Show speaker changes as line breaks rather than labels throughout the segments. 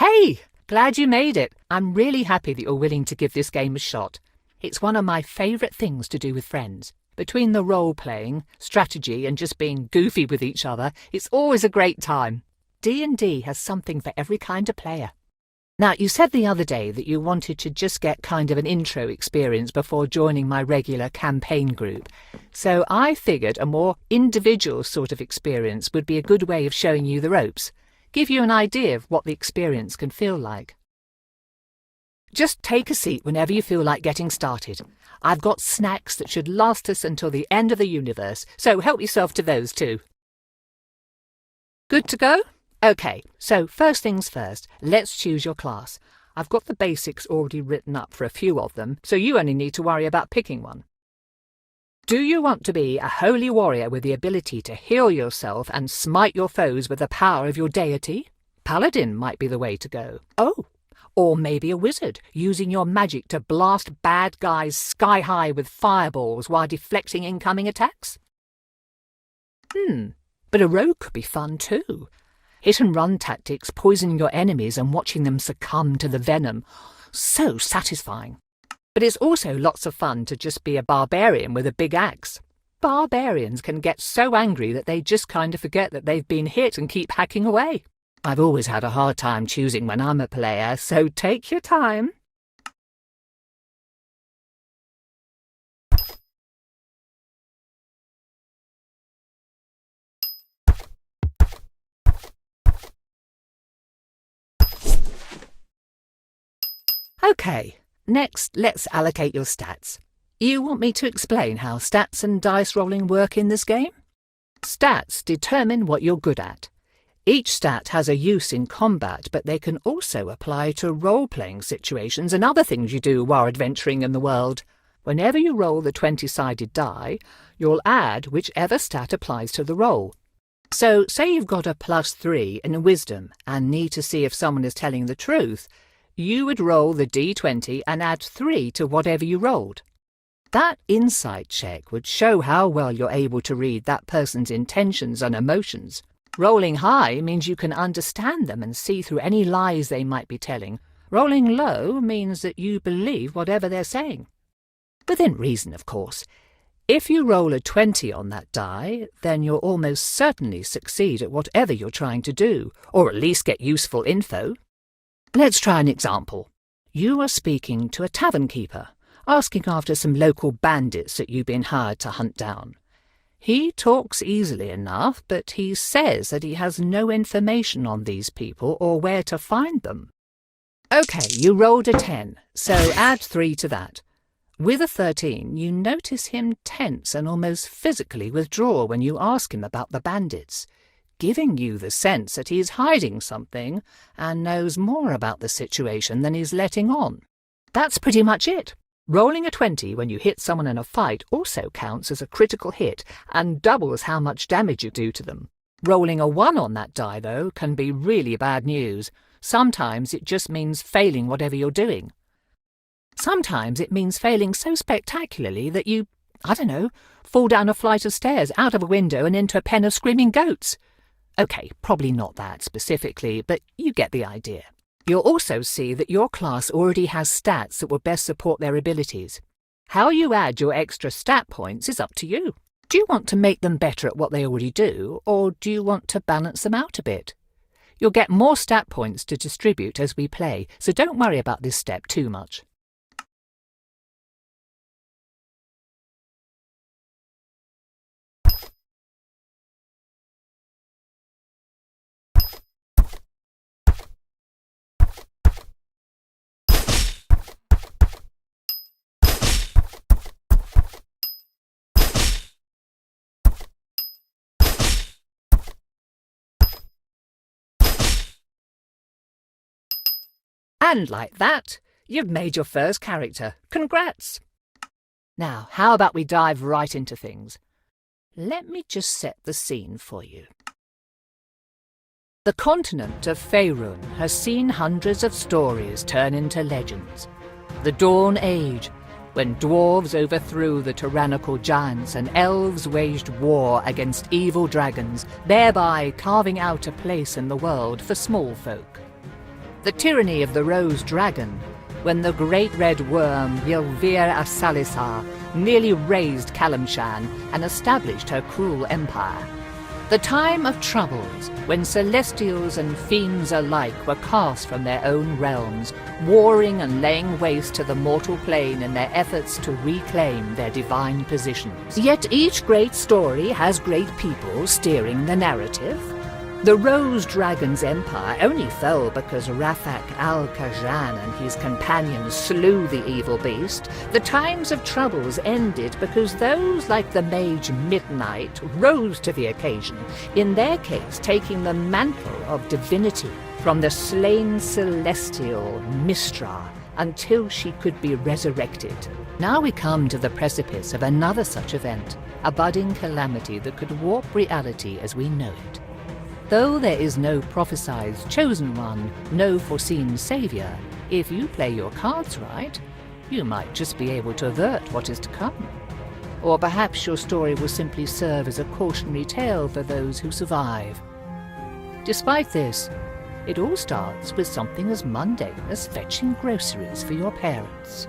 Hey, glad you made it. I'm really happy that you're willing to give this game a shot. It's one of my favourite things to do with friends. Between the role-playing, strategy and just being goofy with each other, it's always a great time. D&D has something for every kind of player. Now, you said the other day that you wanted to just get kind of an intro experience before joining my regular campaign group. So I figured a more individual sort of experience would be a good way of showing you the ropes. Give you an idea of what the experience can feel like. Just take a seat whenever you feel like getting started. I've got snacks that should last us until the end of the universe, so help yourself to those too. Good to go? OK, so first things first, let's choose your class. I've got the basics already written up for a few of them, so you only need to worry about picking one. Do you want to be a holy warrior with the ability to heal yourself and smite your foes with the power of your deity? Paladin might be the way to go. Oh, or maybe a wizard, using your magic to blast bad guys sky high with fireballs while deflecting incoming attacks? But a rogue could be fun too. Hit-and-run tactics, poisoning your enemies and watching them succumb to the venom. So satisfying. But it's also lots of fun to just be a barbarian with a big axe. Barbarians can get so angry that they just kind of forget that they've been hit and keep hacking away. I've always had a hard time choosing when I'm a player, so take your time. OK, next let's allocate your stats. You want me to explain how stats and dice rolling work in this game? Stats determine what you're good at. Each stat has a use in combat, but they can also apply to role-playing situations and other things you do while adventuring in the world. Whenever you roll the 20-sided die, you'll add whichever stat applies to the roll. So, say you've got a +3 in wisdom and need to see if someone is telling the truth, you would roll the d20 and add 3 to whatever you rolled. That insight check would show how well you're able to read that person's intentions and emotions. Rolling high means you can understand them and see through any lies they might be telling. Rolling low means that you believe whatever they're saying. Within reason, of course. If you roll a 20 on that die, then you'll almost certainly succeed at whatever you're trying to do, or at least get useful info. Let's try an example. You are speaking to a tavern keeper, asking after some local bandits that you've been hired to hunt down. He talks easily enough, but he says that he has no information on these people or where to find them. OK, you rolled a 10, so add 3 to that. With a 13, you notice him tense and almost physically withdraw when you ask him about the bandits, giving you the sense that he's hiding something and knows more about the situation than he's letting on. That's pretty much it. Rolling a 20 when you hit someone in a fight also counts as a critical hit and doubles how much damage you do to them. Rolling a 1 on that die, though, can be really bad news. Sometimes it just means failing whatever you're doing. Sometimes it means failing so spectacularly that you, fall down a flight of stairs, out of a window and into a pen of screaming goats. OK, probably not that specifically, but you get the idea. You'll also see that your class already has stats that will best support their abilities. How you add your extra stat points is up to you. Do you want to make them better at what they already do, or do you want to balance them out a bit? You'll get more stat points to distribute as we play, so don't worry about this step too much. And like that, you've made your first character. Congrats! Now, how about we dive right into things? Let me just set the scene for you. The continent of Faerun has seen hundreds of stories turn into legends. The Dawn Age, when dwarves overthrew the tyrannical giants and elves waged war against evil dragons, thereby carving out a place in the world for small folk. The tyranny of the Rose Dragon, when the great red worm Ylvir Asalisar nearly razed Kalimshan and established her cruel empire. The time of troubles, when celestials and fiends alike were cast from their own realms, warring and laying waste to the mortal plane in their efforts to reclaim their divine positions. Yet each great story has great people steering the narrative. The Rose Dragon's empire only fell because Rafak al-Kajan and his companions slew the evil beast. The times of troubles ended because those like the mage Midnight rose to the occasion, in their case taking the mantle of divinity from the slain celestial Mistra until she could be resurrected. Now we come to the precipice of another such event, a budding calamity that could warp reality as we know it. Though there is no prophesied chosen one, no foreseen savior, if you play your cards right, you might just be able to avert what is to come. Or perhaps your story will simply serve as a cautionary tale for those who survive. Despite this, it all starts with something as mundane as fetching groceries for your parents.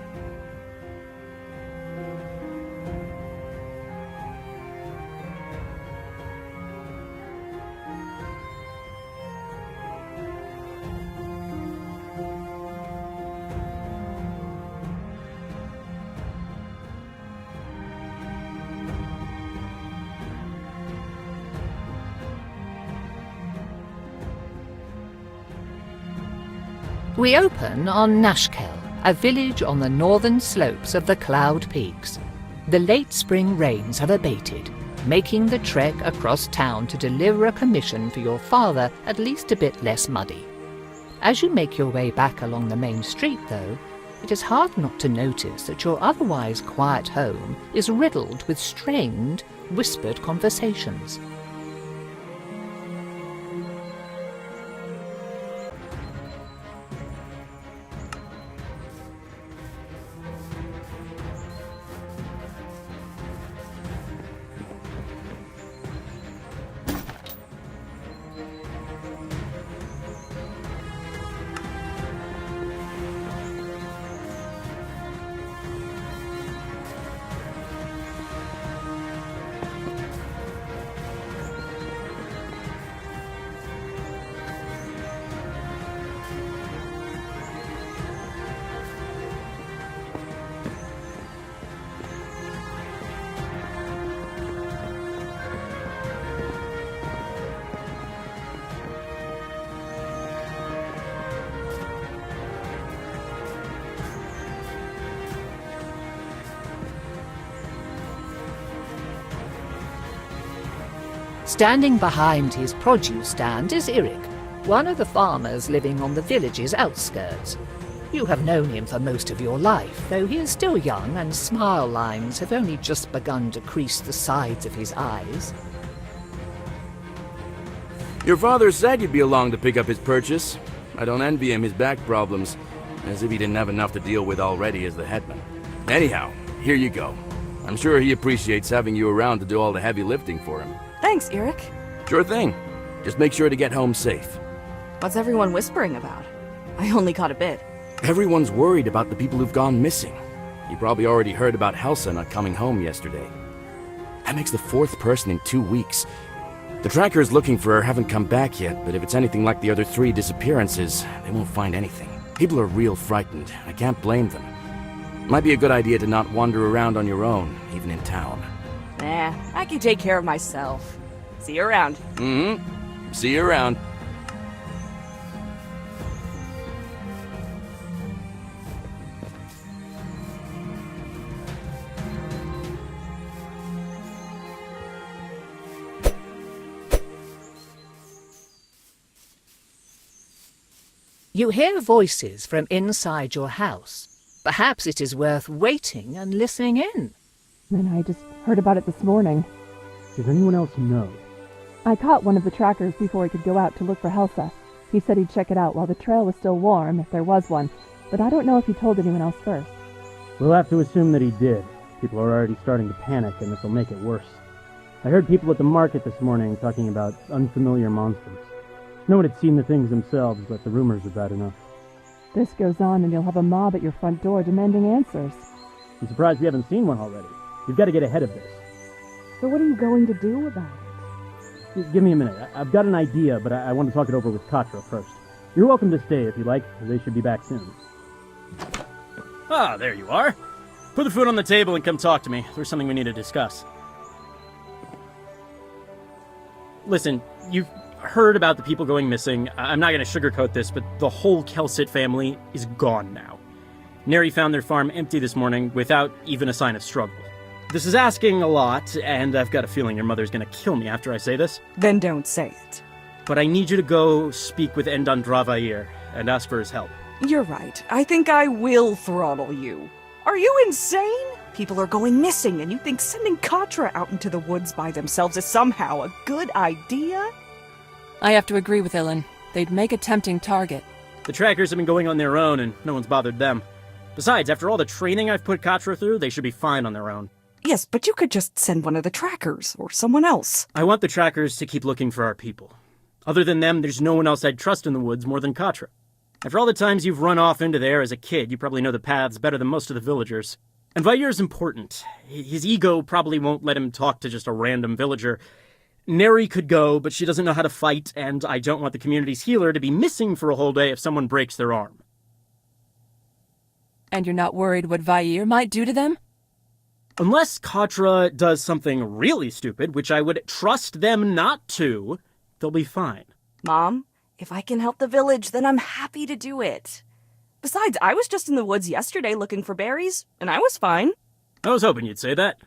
We open on Nashkel, a village on the northern slopes of the Cloud Peaks. The late spring rains have abated, making the trek across town to deliver a commission for your father at least a bit less muddy. As you make your way back along the main street, though, it is hard not to notice that your otherwise quiet home is riddled with strained, whispered conversations. Standing behind his produce stand is Irik, one of the farmers living on the village's outskirts. You have known him for most of your life, though he is still young and smile lines have only just begun to crease the sides of his eyes.
Your father said you'd be along to pick up his purchase. I don't envy him his back problems, as if he didn't have enough to deal with already as the headman. Anyhow, here you go. I'm sure he appreciates having you around to do all the heavy lifting for him.
Thanks, Irik.
Sure thing. Just make sure to get home safe.
What's everyone whispering about? I only caught a bit.
Everyone's worried about the people who've gone missing. You probably already heard about Helsa not coming home yesterday. That makes the 4th person in 2 weeks. The trackers looking for her haven't come back yet, but if it's anything like the other 3 disappearances, they won't find anything. People are real frightened. I can't blame them. Might be a good idea to not wander around on your own, even in town.
Nah, I can take care of myself. See you around.
See you around.
You hear voices from inside your house. Perhaps it is worth waiting and listening in.
Then I just heard about it this morning.
Does anyone else know?
I caught one of the trackers before he could go out to look for Helsa. He said he'd check it out while the trail was still warm, if there was one, but I don't know if he told anyone else first.
We'll have to assume that he did. People are already starting to panic, and this will make it worse. I heard people at the market this morning talking about unfamiliar monsters. No one had seen the things themselves, but the rumors are bad enough.
This goes on and you'll have a mob at your front door demanding answers.
I'm surprised we haven't seen one already. You've got to get ahead of this.
So what are you going to do about it?
Give me a minute. I've got an idea, but I want to talk it over with Katra first. You're welcome to stay if you like. They should be back soon.
Ah, there you are. Put the food on the table and come talk to me. There's something we need to discuss. Listen, you've heard about the people going missing. I'm not going to sugarcoat this, but the whole Kelsit family is gone now. Neri found their farm empty this morning without even a sign of struggle. This is asking a lot, and I've got a feeling your mother's going to kill me after I say this.
Then don't say it.
But I need you to go speak with Endan Dravair and ask for his help.
You're right. I think I will throttle you. Are you insane? People are going missing, and you think sending Katra out into the woods by themselves is somehow a good idea?
I have to agree with Ilan. They'd make a tempting target.
The trackers have been going on their own, and no one's bothered them. Besides, after all the training I've put Katra through, they should be fine on their own.
Yes, but you could just send one of the trackers, or someone else.
I want the trackers to keep looking for our people. Other than them, there's no one else I'd trust in the woods more than Katra. After all the times you've run off into there as a kid, you probably know the paths better than most of the villagers. And Vair's important. His ego probably won't let him talk to just a random villager. Neri could go, but she doesn't know how to fight, and I don't want the community's healer to be missing for a whole day if someone breaks their arm.
And you're not worried what Vair might do to them?
Unless Katra does something really stupid, which I would trust them not to, they'll be fine.
Mom, if I can help the village, then I'm happy to do it. Besides, I was just in the woods yesterday looking for berries, and I was fine.
I was hoping you'd say that.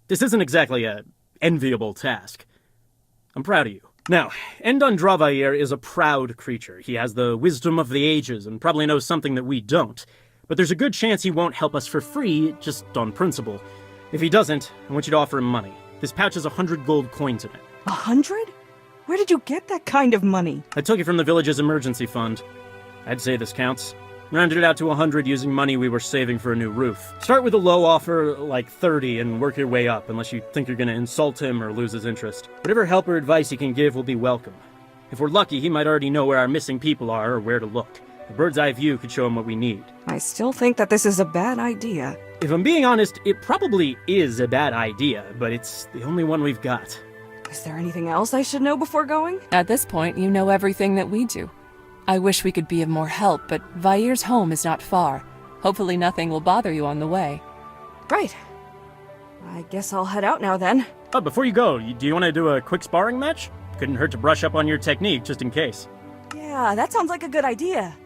This isn't exactly a enviable task. I'm proud of you. Now, Endan Dravair is a proud creature. He has the wisdom of the ages and probably knows something that we don't. But there's a good chance he won't help us for free, just on principle. If he doesn't, I want you to offer him money. This pouch has 100 gold coins in it.
100? Where did you get that kind of money?
I took it from the village's emergency fund. I'd say this counts. Rounded it out to 100 using money we were saving for a new roof. Start with a low offer, like 30, and work your way up, unless you think you're gonna insult him or lose his interest. Whatever help or advice he can give will be welcome. If we're lucky, he might already know where our missing people are or where to look. A bird's eye view could show him what we need.
I still think that this is a bad idea.
If I'm being honest, it probably is a bad idea, but it's the only one we've got.
Is there anything else I should know before going?
At this point, you know everything that we do. I wish we could be of more help, but Vair's home is not far. Hopefully nothing will bother you on the way.
Right. I guess I'll head out now then.
Oh, before you go, do you want to do a quick sparring match? Couldn't hurt to brush up on your technique, just in case.
Yeah, that sounds like a good idea.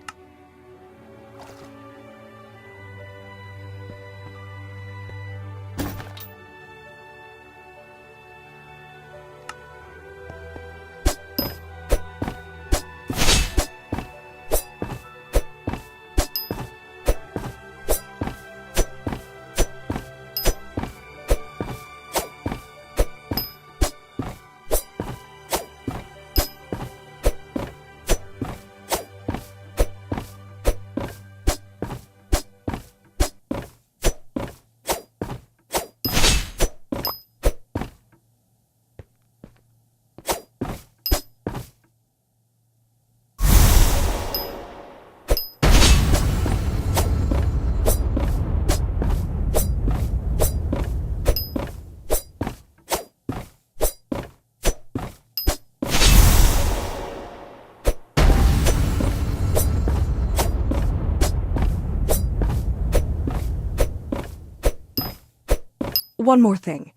One more thing.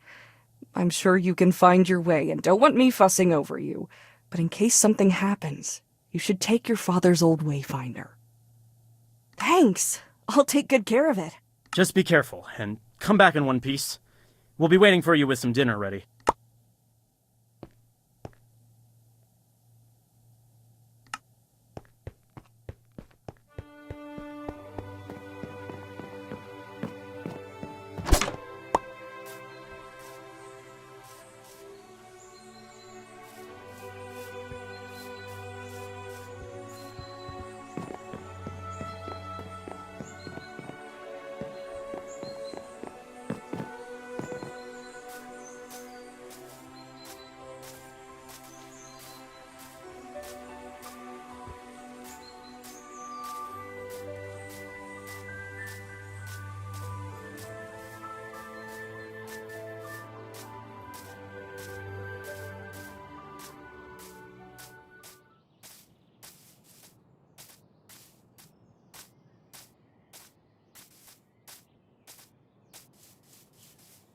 I'm sure you can find your way and don't want me fussing over you, but in case something happens, you should take your father's old wayfinder. Thanks. I'll take good care of it.
Just be careful, and come back in one piece. We'll be waiting for you with some dinner ready.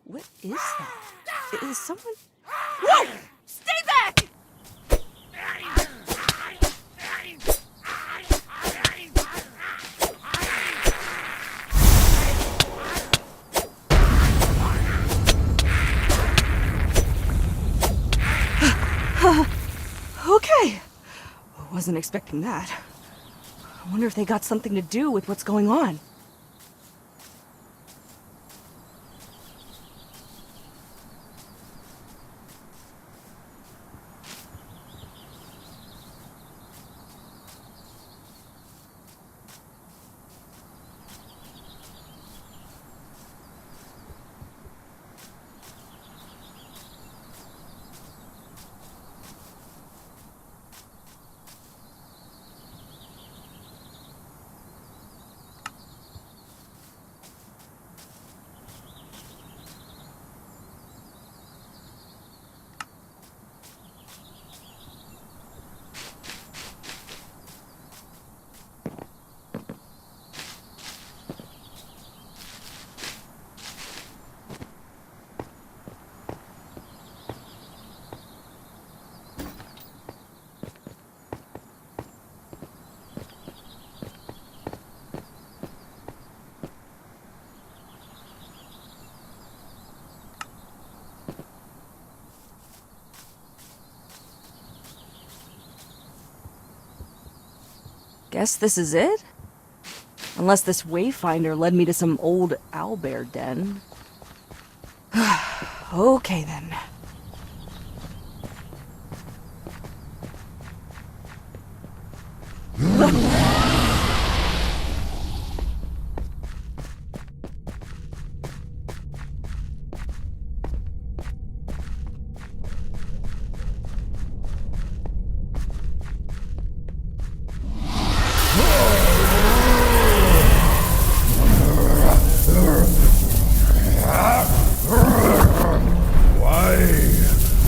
What is that? Is someone... Whoa! Stay back! Okay. Wasn't expecting that. I wonder if they got something to do with what's going on. Guess this is it? Unless this wayfinder led me to some old owlbear den. Okay then.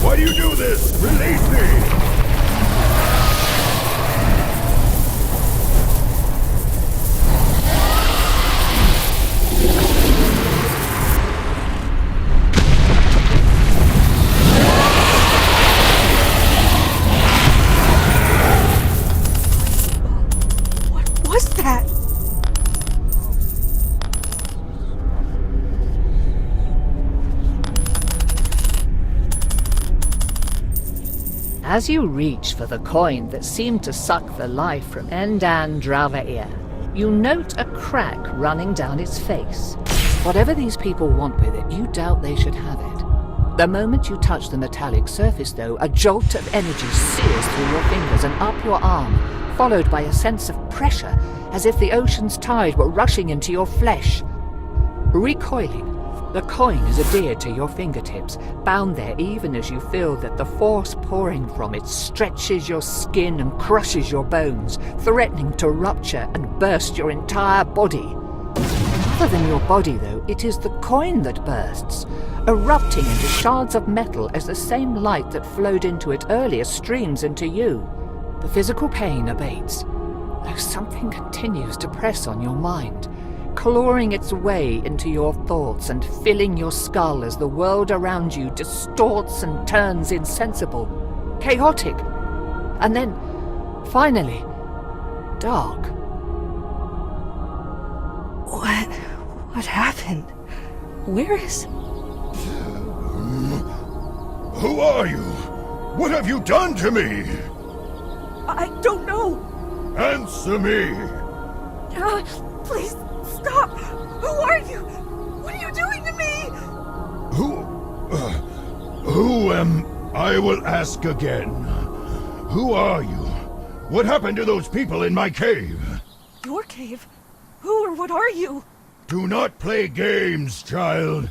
Why do you do this? Release me!
What was that?
As you reach for the coin that seemed to suck the life from Endan Dravair, you note a crack running down its face. Whatever these people want with it, you doubt they should have it. The moment you touch the metallic surface, though, a jolt of energy sears through your fingers and up your arm, followed by a sense of pressure, as if the ocean's tide were rushing into your flesh. Recoiling, the coin is adhered to your fingertips, bound there even as you feel that the force pouring from it stretches your skin and crushes your bones, threatening to rupture and burst your entire body. Rather than your body, though, it is the coin that bursts, erupting into shards of metal as the same light that flowed into it earlier streams into you. The physical pain abates, though something continues to press on your mind, clawing its way into your thoughts and filling your skull as the world around you distorts and turns insensible, chaotic, and then, finally, dark.
What happened? Where is...
Who are you? What have you done to me?
I don't know!
Answer me!
Please, stop! Who are you? What are you doing to me?
Who am... I will ask again. Who are you? What happened to those people in my cave?
Your cave? Who or what are you?
Do not play games, child.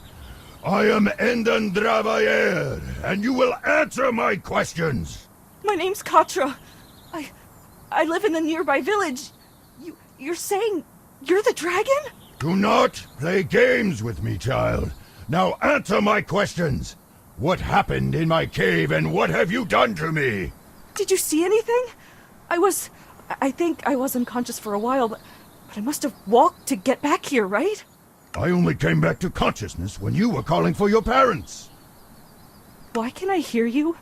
I am Endan Dravair, and you will answer my questions.
My name's Katra. I live in the nearby village. You're saying you're the dragon?
Do not play games with me, child. Now answer my questions. What happened in my cave, and what have you done to me?
Did you see anything? I think I was unconscious for a while, but I must have walked to get back here, right?
I only came back to consciousness when you were calling for your parents.
Why can I hear you?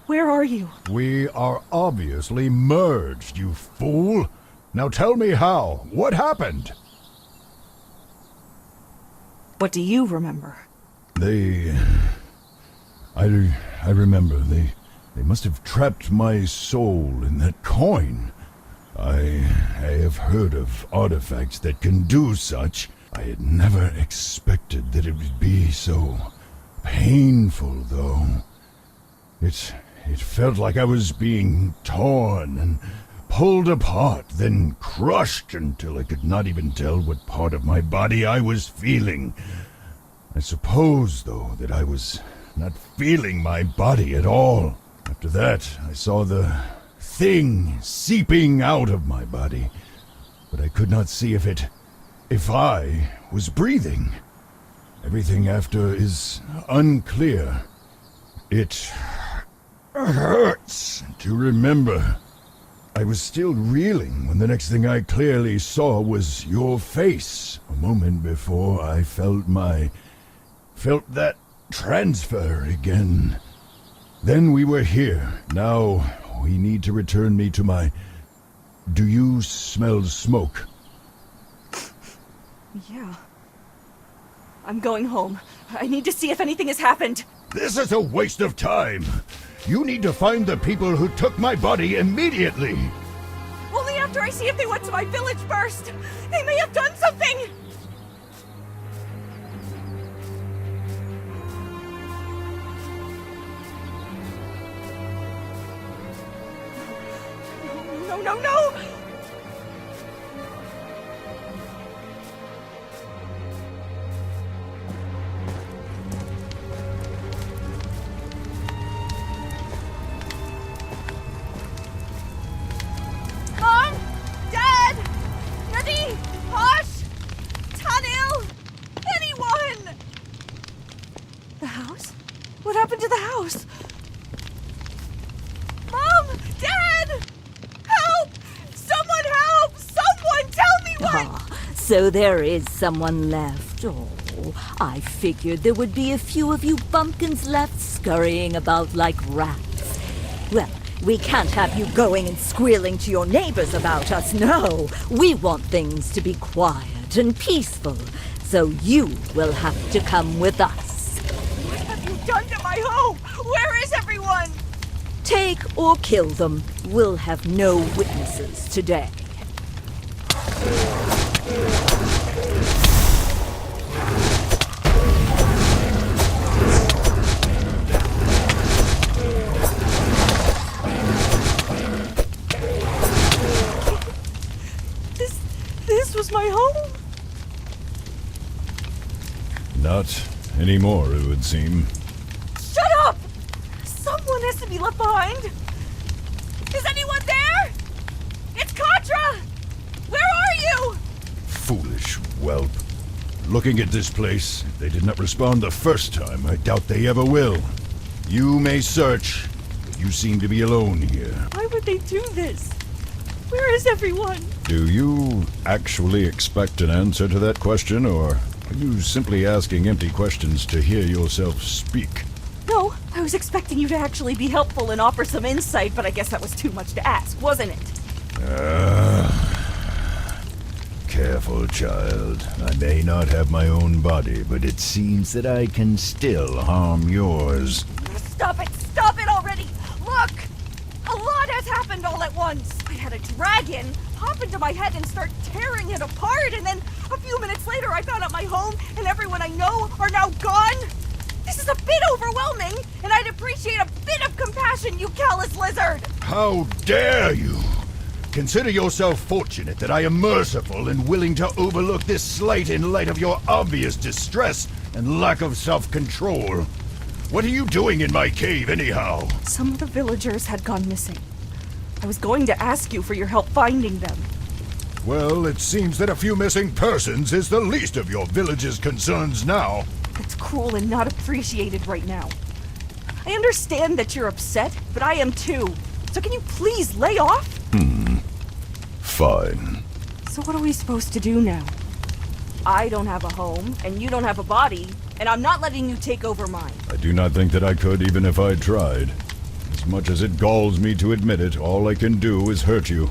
Where are you?
We are obviously merged, you fool. Now tell me how. What happened?
What do you remember?
I remember. They must have trapped my soul in that coin. I have heard of artifacts that can do such. I had never expected that it would be so painful, though. It felt like I was being torn and pulled apart, then crushed until I could not even tell what part of my body I was feeling. I suppose, though, that I was not feeling my body at all. After that, I saw the thing seeping out of my body, but I could not see if I was breathing. Everything after is unclear. It hurts to remember. I was still reeling when the next thing I clearly saw was your face. A moment before I felt that transfer again. Then we were here. Now we need to return me to my... Do you smell smoke?
Yeah. I'm going home. I need to see if anything has happened.
This is a waste of time. You need to find the people who took my body immediately.
Only after I see if they went to my village first. They may have done something. No! Mom! Dad! Nadi! Posh! Tanil! Anyone! The house? What happened to the house? Mom! Dad! Help! Someone help! Someone tell me what!
Ah, so there is someone left. Oh, I figured there would be a few of you bumpkins left scurrying about like rats. Well, we can't have you going and squealing to your neighbors about us, no. We want things to be quiet and peaceful, so you will have to come with us.
What have you done to my home? Where is everyone?
Take or kill them. We'll have no witnesses today.
This was my home?
Not anymore, it would seem.
Shut up! Someone has to be left behind. Is anyone there? It's Katra! Where are you?
Foolish whelp. Looking at this place, if they did not respond the first time, I doubt they ever will. You may search, but you seem to be alone here.
Why would they do this? Where is everyone?
Do you actually expect an answer to that question, or are you simply asking empty questions to hear yourself speak?
No, I was expecting you to actually be helpful and offer some insight, but I guess that was too much to ask, wasn't it?
Careful, child. I may not have my own body, but it seems that I can still harm yours.
Stop it already! Look! A lot has happened all at once! I had a dragon pop into my head and start tearing it apart, and then a few minutes later I found out my home and everyone I know are now gone! This is a bit overwhelming, and I'd appreciate a bit of compassion, you callous lizard!
How dare you! Consider yourself fortunate that I am merciful and willing to overlook this slight in light of your obvious distress and lack of self-control. What are you doing in my cave, anyhow?
Some of the villagers had gone missing. I was going to ask you for your help finding them.
Well, it seems that a few missing persons is the least of your village's concerns now.
It's cruel and not appreciated right now. I understand that you're upset, but I am too. So can you please lay off?
Fine.
So what are we supposed to do now? I don't have a home, and you don't have a body, and I'm not letting you take over mine.
I do not think that I could, even if I tried. As much as it galls me to admit it, all I can do is hurt you.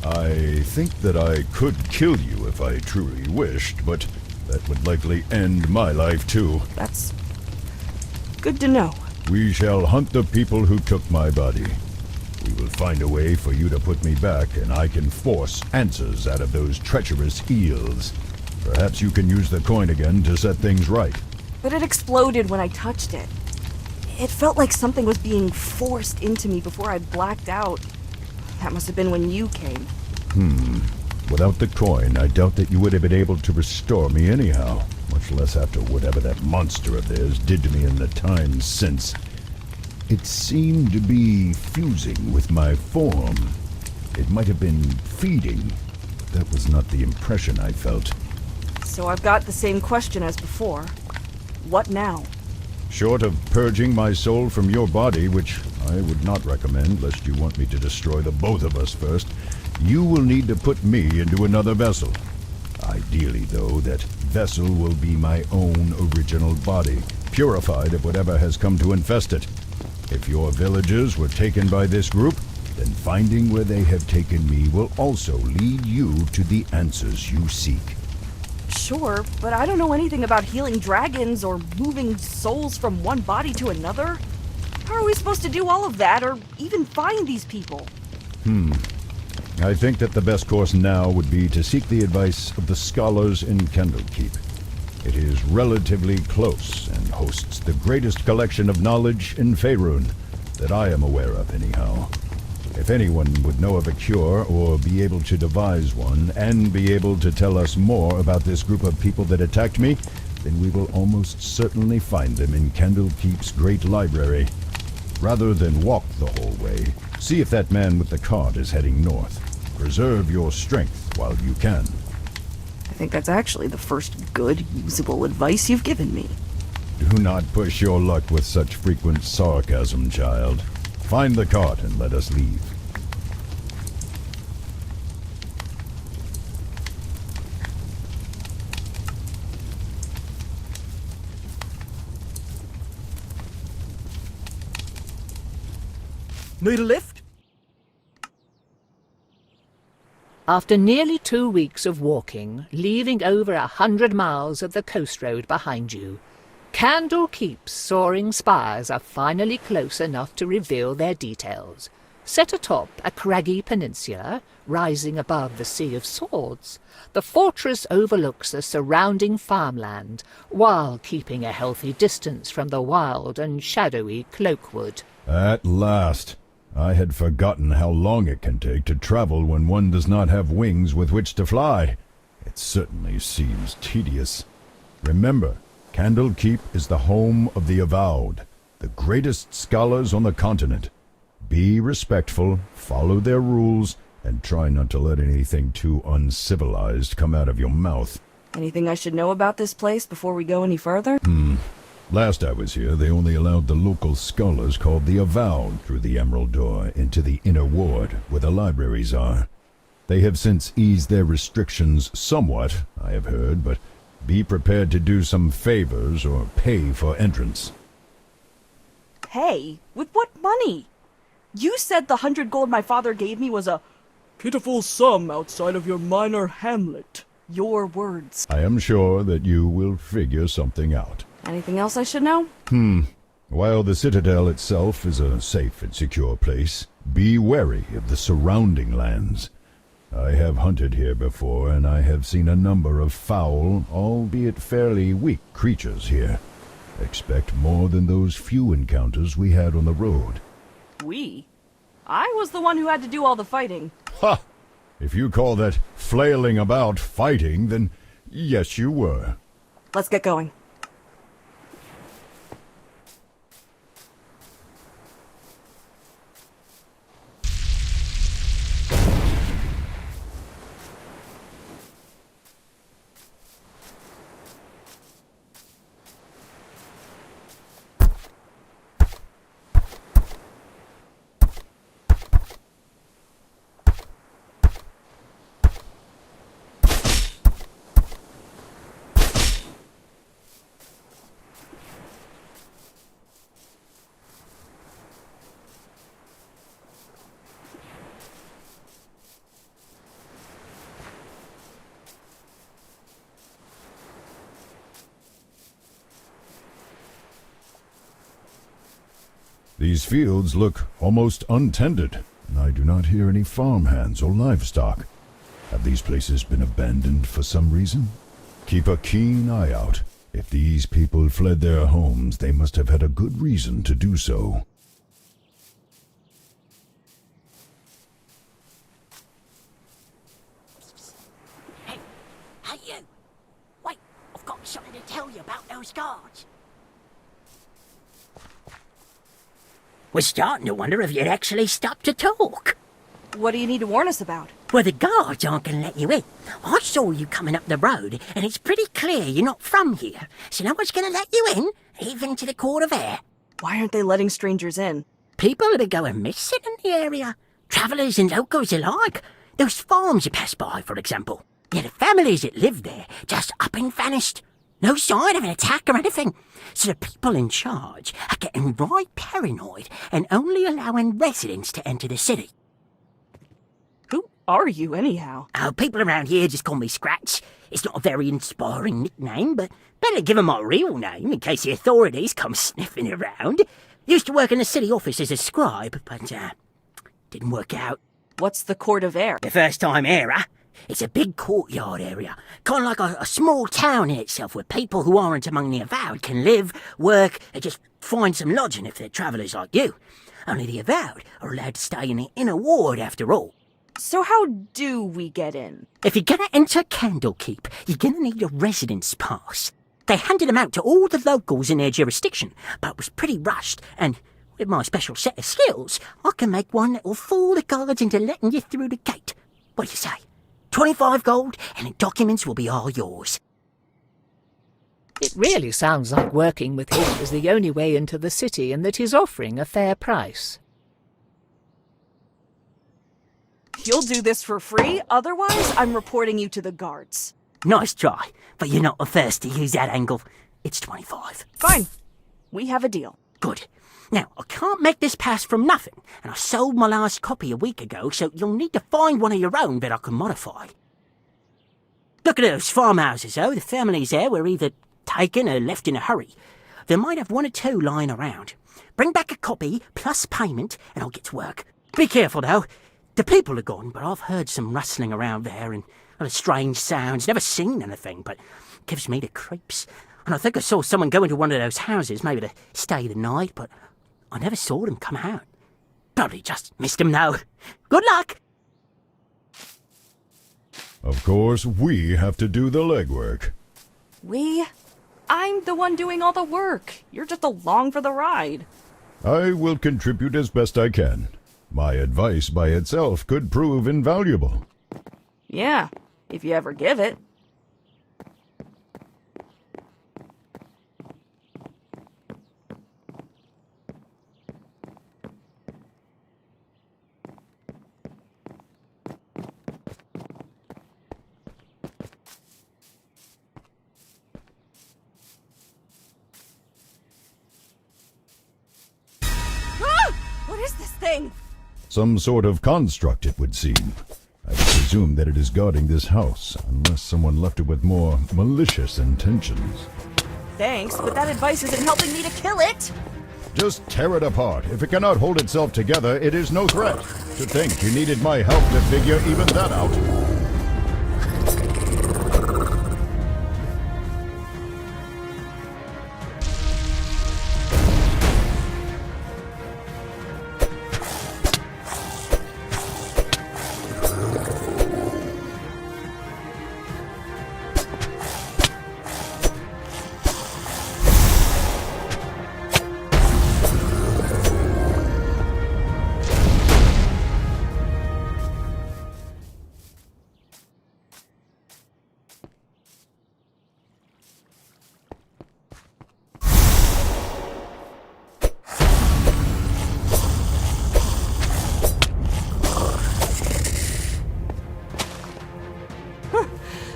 I think that I could kill you if I truly wished, but that would likely end my life too.
That's good to know.
We shall hunt the people who took my body. We will find a way for you to put me back, and I can force answers out of those treacherous eels. Perhaps you can use the coin again to set things right.
But it exploded when I touched it. It felt like something was being forced into me before I blacked out. That must have been when you came.
Without the coin, I doubt that you would have been able to restore me anyhow, much less after whatever that monster of theirs did to me in the time since. It seemed to be fusing with my form. It might have been feeding. That was not the impression I felt.
So I've got the same question as before. What now?
Short of purging my soul from your body, which I would not recommend lest you want me to destroy the both of us first, you will need to put me into another vessel. Ideally, though, that vessel will be my own original body, purified of whatever has come to infest it. If your villagers were taken by this group, then finding where they have taken me will also lead you to the answers you seek.
Sure, but I don't know anything about healing dragons or moving souls from one body to another. How are we supposed to do all of that, or even find these people?
I think that the best course now would be to seek the advice of the scholars in Candlekeep. It is relatively close and hosts the greatest collection of knowledge in Faerun that I am aware of anyhow. If anyone would know of a cure or be able to devise one and be able to tell us more about this group of people that attacked me, then we will almost certainly find them in Candlekeep's great library. Rather than walk the whole way, see if that man with the cart is heading north. Preserve your strength while you can.
I think that's actually the first good, usable advice you've given me.
Do not push your luck with such frequent sarcasm, child. Find the cart and let us leave.
Need a lift?
After nearly 2 weeks of walking, leaving over 100 miles of the coast road behind you, Candlekeep's soaring spires are finally close enough to reveal their details. Set atop a craggy peninsula, rising above the Sea of Swords, the fortress overlooks the surrounding farmland, while keeping a healthy distance from the wild and shadowy Cloakwood.
At last! I had forgotten how long it can take to travel when one does not have wings with which to fly. It certainly seems tedious. Remember, Candlekeep is the home of the Avowed, the greatest scholars on the continent. Be respectful, follow their rules, and try not to let anything too uncivilized come out of your mouth.
Anything I should know about this place before we go any further?
Last I was here, they only allowed the local scholars called the Avowed through the Emerald Door into the inner ward, where the libraries are. They have since eased their restrictions somewhat, I have heard, but be prepared to do some favors or pay for entrance.
Hey, with what money? You said the 100 gold my father gave me was a pitiful sum outside of your minor hamlet. Your words.
I am sure that you will figure something out.
Anything else I should know?
While the Citadel itself is a safe and secure place, be wary of the surrounding lands. I have hunted here before, and I have seen a number of foul, albeit fairly weak creatures here. Expect more than those few encounters we had on the road.
We? I was the one who had to do all the fighting.
Ha! If you call that flailing about fighting, then yes, you were.
Let's get going.
These fields look almost untended, and I do not hear any farmhands or livestock. Have these places been abandoned for some reason? Keep a keen eye out. If these people fled their homes, they must have had a good reason to do so.
Hey, you! Wait, I've got something to tell you about those guards. We're starting to wonder if you'd actually stop to talk.
What do you need to warn us about?
Well, the guards aren't going to let you in. I saw you coming up the road, and it's pretty clear you're not from here. So no one's going to let you in, even to the Court of Air.
Why aren't they letting strangers in?
People have been going missing in the area. Travellers and locals alike. Those farms you pass by, for example. Yeah, the families that live there just up and vanished. No sign of an attack or anything. So the people in charge are getting right paranoid and only allowing residents to enter the city.
Who are you, anyhow?
Oh, people around here just call me Scratch. It's not a very inspiring nickname, but better give 'em my real name in case the authorities come sniffing around. Used to work in the city office as a scribe, but didn't work out.
What's the Court of Air?
The first time era. It's a big courtyard area, kind of like a small town in itself where people who aren't among the avowed can live, work, and just find some lodging if they're travellers like you. Only the avowed are allowed to stay in the inner ward after all.
So how do we get in?
If you're going to enter Candlekeep, you're going to need a residence pass. They handed them out to all the locals in their jurisdiction, but it was pretty rushed, and with my special set of skills, I can make one that will fool the guards into letting you through the gate. What do you say? 25 gold, and the documents will be all yours.
It really sounds like working with him is the only way into the city and that he's offering a fair price.
You'll do this for free, otherwise I'm reporting you to the guards.
Nice try, but you're not the first to use that angle. It's 25.
Fine. We have a deal.
Good. Now, I can't make this pass from nothing, and I sold my last copy a week ago, so you'll need to find one of your own that I can modify. Look at those farmhouses, though. The families there were either taken or left in a hurry. They might have one or two lying around. Bring back a copy, plus payment, and I'll get to work. Be careful, though. The people are gone, but I've heard some rustling around there and other strange sounds. Never seen anything, but gives me the creeps. And I think I saw someone go into one of those houses, maybe to stay the night, but I never saw them come out. Probably just missed them, though. Good luck!
Of course, we have to do the legwork.
We? I'm the one doing all the work. You're just along for the ride.
I will contribute as best I can. My advice by itself could prove invaluable.
Yeah, if you ever give it. What is this thing?
Some sort of construct, it would seem. I presume that it is guarding this house, unless someone left it with more malicious intentions.
Thanks, but that advice isn't helping me to kill it.
Just tear it apart. If it cannot hold itself together, it is no threat. To think you needed my help to figure even that out.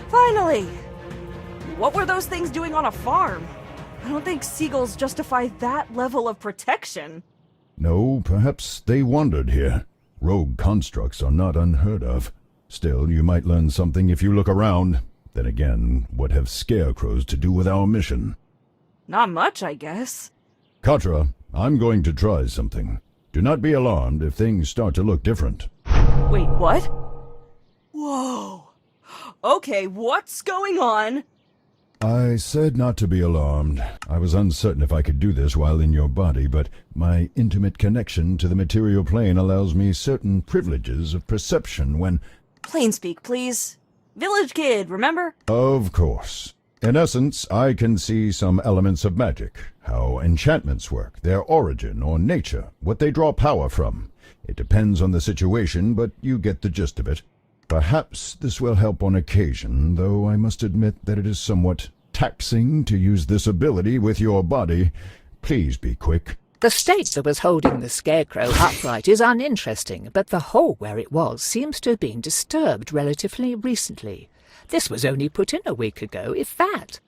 Finally! What were those things doing on a farm? I don't think seagulls justify that level of protection.
No, perhaps they wandered here. Rogue constructs are not unheard of. Still, you might learn something if you look around. Then again, what have scarecrows to do with our mission?
Not much, I guess.
Katra, I'm going to try something. Do not be alarmed if things start to look different.
Wait, what? Whoa. Okay, what's going on?
I said not to be alarmed. I was uncertain if I could do this while in your body, but my intimate connection to the material plane allows me certain privileges of perception when...
Plain speak, please. Village kid, remember?
Of course. In essence, I can see some elements of magic, how enchantments work, their origin or nature, what they draw power from. It depends on the situation, but you get the gist of it. Perhaps this will help on occasion, though I must admit that it is somewhat taxing to use this ability with your body. Please be quick.
The stake that was holding the scarecrow upright is uninteresting, but the hole where it was seems to have been disturbed relatively recently. This was only put in a week ago, if that.